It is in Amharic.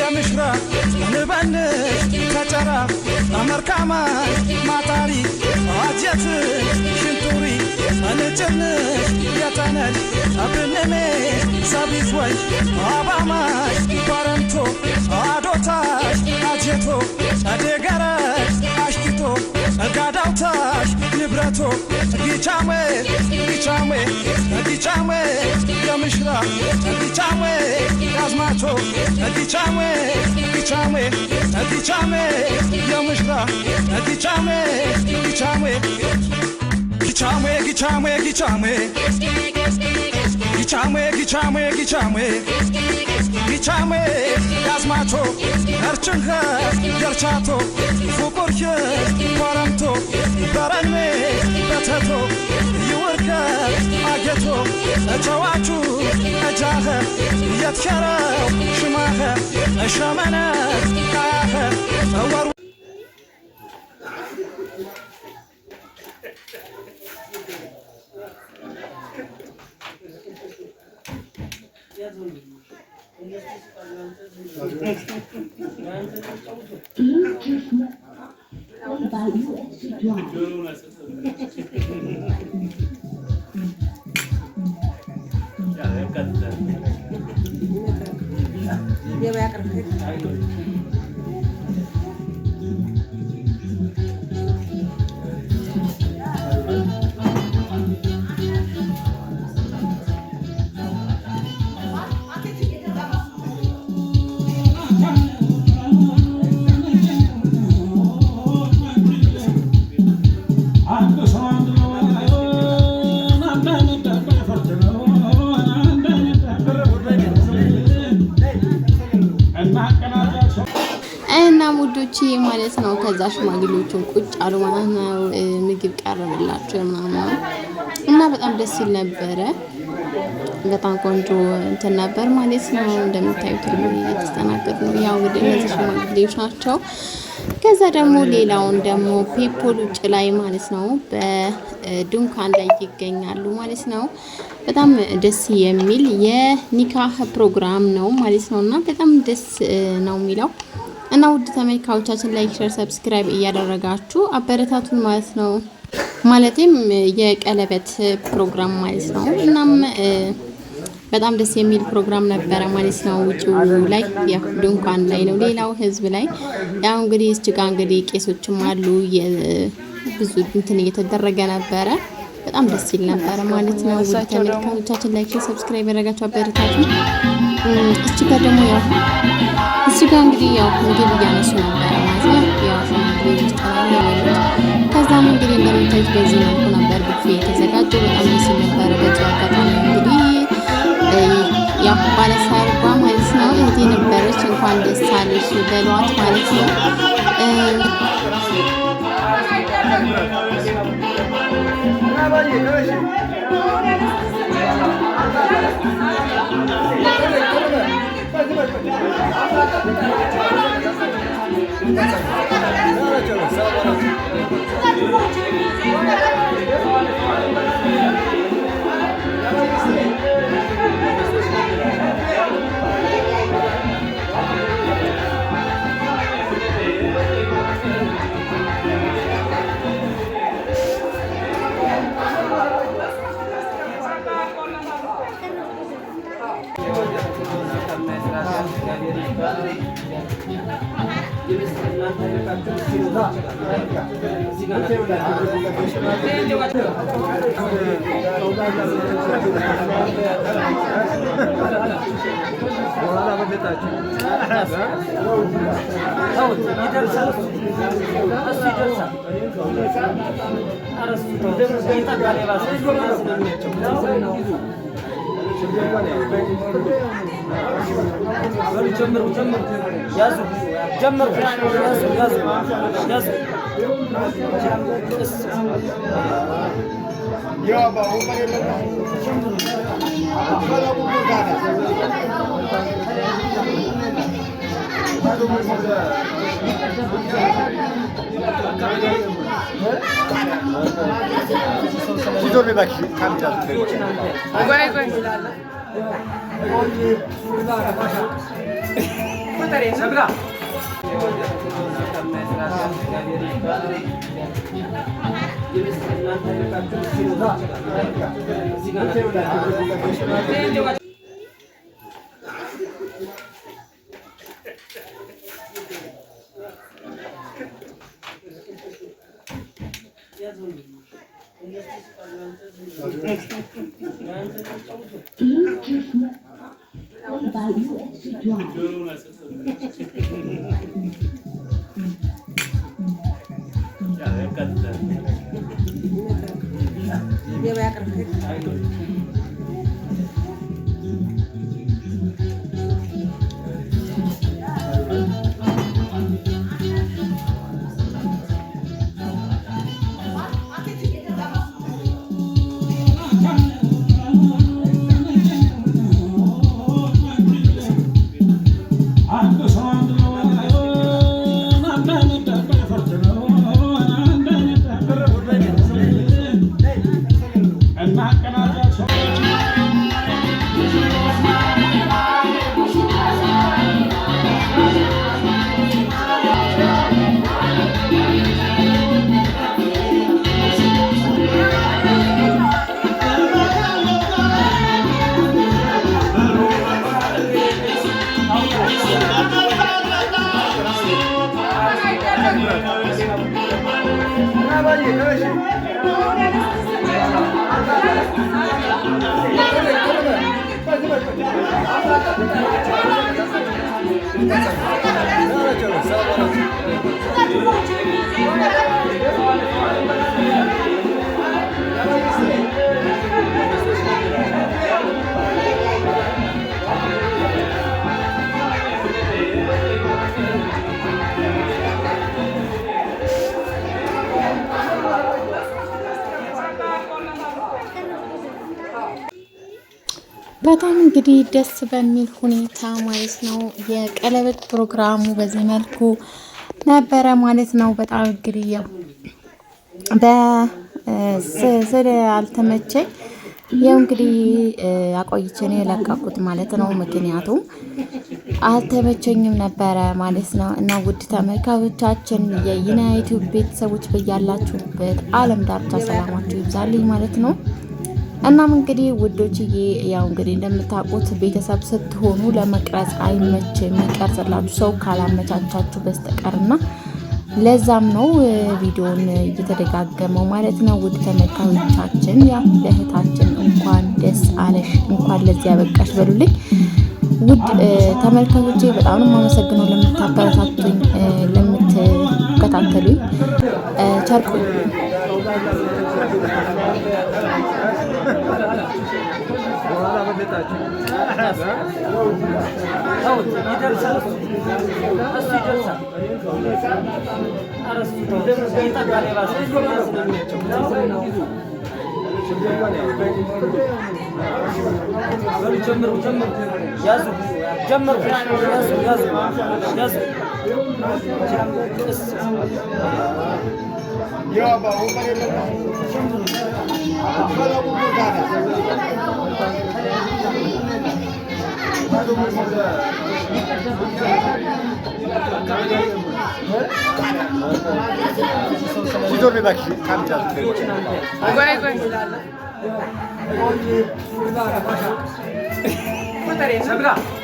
يمشرا نبنش كترا أمركما مطاري عجيت شنتوري أنا جنش يتنش أبنمي سبيزوي أباماش بارنتو أدوتاش أجيتو أدقرش أشتيتو أقادوتاش نبرتو جيشامي جيشامي جيشامي يمشرا جيشامي يازماتو جيشامي جيشامي جيشامي يمشرا جيشامي جيشامي جيشامي جيشامي جيشامي جيشامي جيشامي جيشامي جيشامي يازماتو أرشنها يرشاتو فوقورك بارمتو بارنمي بتهتو يوركا أجتو أجواتو أجاها يتكرا شماها شمانا كاها أور dia bayar kerja. ሙዶቼ ማለት ነው ከዛ ሽማግሌዎቹን ቁጭ አሉ ማለት ነው ምግብ ቀረበላቸው ምናምን እና በጣም ደስ ይል ነበር በጣም ቆንጆ እንትን ነበር ማለት ነው እንደምታዩት እየተስተናገዱ ነው ያው እንግዲህ እነዚህ ሽማግሌዎች ናቸው ከዛ ደግሞ ሌላውን ደግሞ ፔፖል ውጭ ላይ ማለት ነው በድንኳን ላይ ይገኛሉ ማለት ነው በጣም ደስ የሚል የኒካህ ፕሮግራም ነው ማለት ነውና በጣም ደስ ነው የሚለው እና ውድ ተመልካቾቻችን ላይክ ሼር ሰብስክራይብ እያደረጋችሁ አበረታቱን ማለት ነው ማለትም የቀለበት ፕሮግራም ማለት ነው እናም በጣም ደስ የሚል ፕሮግራም ነበር ማለት ነው ውጪው ላይ ያው ድንኳን ላይ ነው ሌላው ህዝብ ላይ ያው እንግዲህ እዚህ ጋር እንግዲህ ቄሶችም አሉ ብዙ እንትን እየተደረገ ነበር በጣም ደስ ይል ነበር ማለት ነው ውድ ተመልካቾቻችን ላይክ ሼር ሰብስክራይብ ያደረጋችሁ አበረታቱን እዚህ ጋር ደግሞ ያው እዚህ ጋር እንግዲህ ያው ምግብ እያነሱ ነበር ማለት ነው ያው ምግብ ተራራለ ከዛም እንግዲህ እንደምታዩት በዚህ መልኩ ነበር ቡፌ የተዘጋጀው በጣም ደስ ነበር በዚህ አጋጣሚ እንግዲህ ያው ባለሰርጓ ማለት ነው እህቴ ነበረች እንኳን ደስ አለሽ በሏት ማለት ነው Hola, Dur bir bakayım. Tam biraz. Koy. ገበያ ቅርብ በጣም እንግዲህ ደስ በሚል ሁኔታ ማለት ነው የቀለበት ፕሮግራሙ በዚህ መልኩ ነበረ ማለት ነው። በጣም እንግዲህ ያው በስለ አልተመቸኝ ያው እንግዲህ አቆይቼ ነው የለቀኩት ማለት ነው። ምክንያቱም አልተመቸኝም ነበረ ማለት ነው። እና ውድ ተመልካቾቻችን የዩናይትድ ቤተሰቦች በያላችሁበት ዓለም ዳርቻ ሰላማችሁ ይብዛልኝ ማለት ነው። እናም እንግዲህ ውዶችዬ ያው እንግዲህ እንደምታውቁት ቤተሰብ ስትሆኑ ለመቅረጽ አይመችም የሚቀርጽላችሁ ሰው ካላመቻቻችሁ በስተቀርና ለዛም ነው ቪዲዮን እየተደጋገመው ማለት ነው። ውድ ተመልካቾቻችን ያው ለእህታችን እንኳን ደስ አለሽ እንኳን ለዚህ ያበቃሽ በሉልኝ። ውድ ተመልካቾቼ በጣም ነው የማመሰግነው ለምታበረታቱኝ፣ ለምትከታተሉኝ ቸርቁ Dur bir bakayım. Tam biraz. Koy.